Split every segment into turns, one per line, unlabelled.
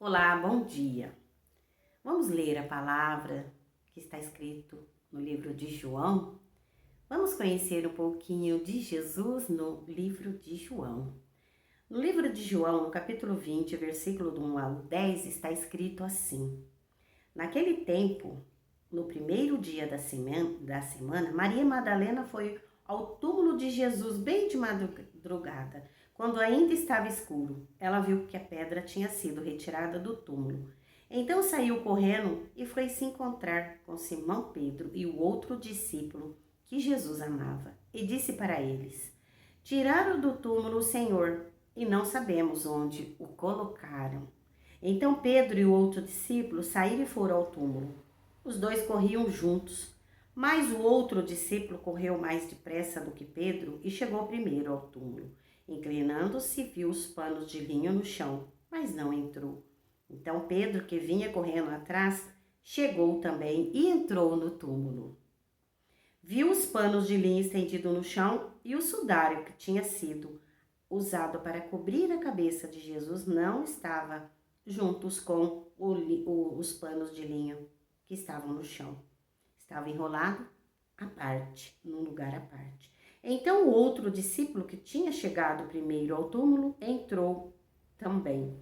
Olá, bom dia. Vamos ler a palavra que está escrito no livro de João? Vamos conhecer um pouquinho de Jesus no livro de João. No livro de João, no capítulo 20, versículo do 1 ao 10, está escrito assim: Naquele tempo, no primeiro dia da semana, Maria Madalena foi ao túmulo de Jesus bem de madrugada, quando ainda estava escuro. Ela viu que a pedra tinha sido retirada do túmulo. Então saiu correndo e foi se encontrar com Simão Pedro e o outro discípulo que Jesus amava, e disse para eles: Tiraram do túmulo o Senhor e não sabemos onde o colocaram. Então Pedro e o outro discípulo saíram e foram ao túmulo. Os dois corriam juntos, mas o outro discípulo correu mais depressa do que Pedro e chegou primeiro ao túmulo. Inclinando-se, viu os panos de linho no chão, mas não entrou. Então Pedro, que vinha correndo atrás, chegou também e entrou no túmulo. Viu os panos de linho estendidos no chão e o sudário que tinha sido usado para cobrir a cabeça de Jesus não estava juntos com os panos de linho que estavam no chão. Estava enrolado à parte, num lugar à parte. Então o outro discípulo que tinha chegado primeiro ao túmulo entrou também.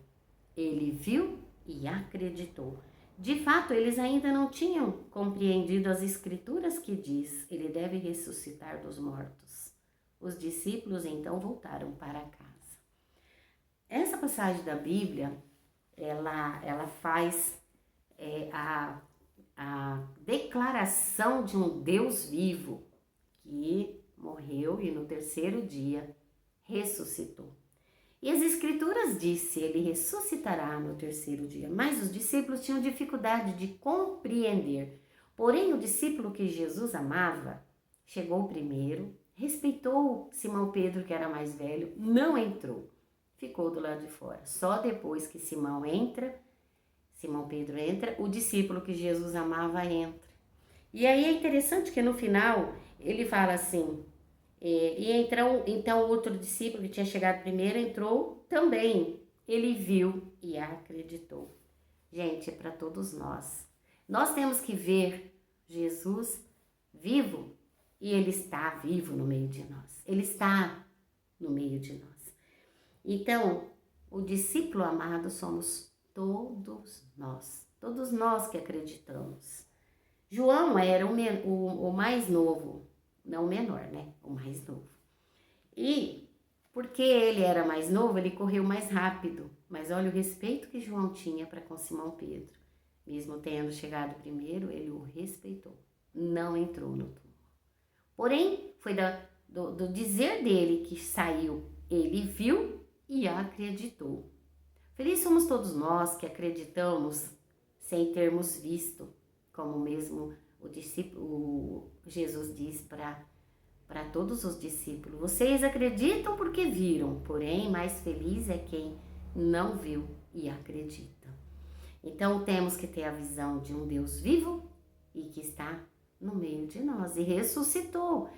Ele viu e acreditou. De fato, eles ainda não tinham compreendido as escrituras que diz: ele deve ressuscitar dos mortos. Os discípulos então voltaram para casa. Essa passagem da Bíblia, ela faz a declaração de um Deus vivo que morreu e no terceiro dia ressuscitou. E as escrituras dizem, ele ressuscitará no terceiro dia, mas os discípulos tinham dificuldade de compreender. Porém, o discípulo que Jesus amava chegou primeiro, respeitou Simão Pedro, que era mais velho, não entrou, ficou do lado de fora. Só depois que Simão Pedro entra, o discípulo que Jesus amava entra. E aí é interessante que no final ele fala assim: então o outro discípulo que tinha chegado primeiro entrou também. Ele viu e acreditou. Gente, é para todos nós. Nós temos que ver Jesus vivo e Ele está vivo no meio de nós. Ele está no meio de nós. Então, o discípulo amado somos todos nós que acreditamos. João era o mais novo, não o menor, né? O mais novo. E porque ele era mais novo, ele correu mais rápido. Mas olha o respeito que João tinha para com Simão Pedro. Mesmo tendo chegado primeiro, ele o respeitou. Não entrou no túmulo. Porém, foi do dizer dele que saiu, ele viu e acreditou. Felizes somos todos nós que acreditamos sem termos visto, como mesmo o discípulo, Jesus diz para todos os discípulos: vocês acreditam porque viram, porém mais feliz é quem não viu e acredita. Então temos que ter a visão de um Deus vivo e que está no meio de nós e ressuscitou.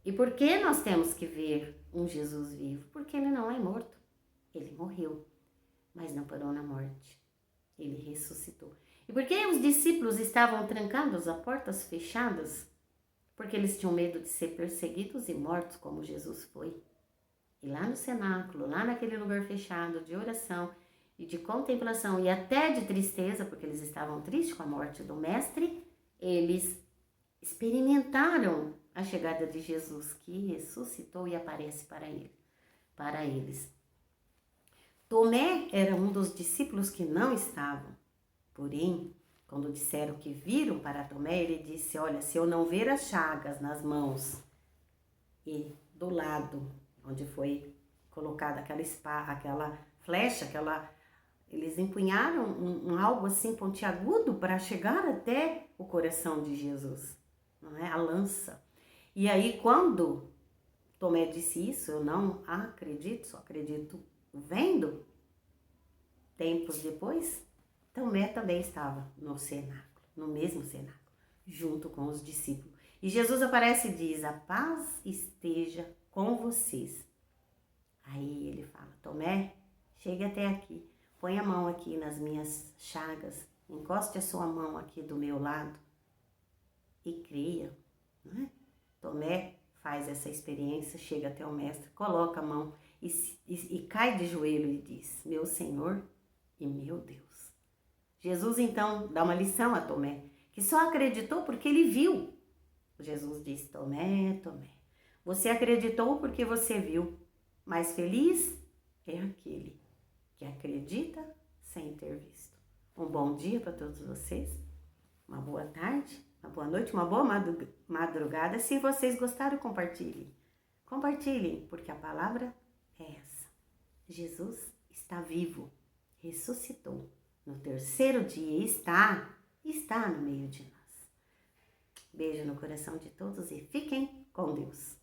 E por que nós temos que ver um Jesus vivo? Porque ele não é morto, ele morreu, mas não parou na morte, ele ressuscitou. E por que os discípulos estavam trancados, as portas fechadas? Porque eles tinham medo de ser perseguidos e mortos como Jesus foi. E lá no cenáculo, lá naquele lugar fechado de oração e de contemplação e até de tristeza, porque eles estavam tristes com a morte do mestre, eles experimentaram a chegada de Jesus, que ressuscitou e aparece para eles. Tomé era um dos discípulos que não estavam. Porém, quando disseram que viram para Tomé, ele disse: olha, se eu não ver as chagas nas mãos e do lado onde foi colocada aquela espada, aquela flecha, eles empunharam algo assim pontiagudo para chegar até o coração de Jesus, não é? A lança. E aí quando Tomé disse isso, eu não acredito, só acredito vendo, tempos depois, Tomé também estava no cenáculo, no mesmo cenáculo, junto com os discípulos. E Jesus aparece e diz: a paz esteja com vocês. Aí ele fala: Tomé, chegue até aqui. Põe a mão aqui nas minhas chagas, encoste a sua mão aqui do meu lado e creia, não é? Tomé faz essa experiência, chega até o mestre, coloca a mão e cai de joelho e diz: meu Senhor e meu Deus. Jesus então dá uma lição a Tomé, que só acreditou porque ele viu. Jesus diz: Tomé, Tomé, você acreditou porque você viu, mas feliz é aquele que acredita sem ter visto. Um bom dia para todos vocês, uma boa tarde, uma boa noite, uma boa madrugada. Se vocês gostaram, compartilhem. Compartilhem, porque a palavra é essa. Jesus está vivo, ressuscitou no terceiro dia e está no meio de nós. Beijo no coração de todos e fiquem com Deus.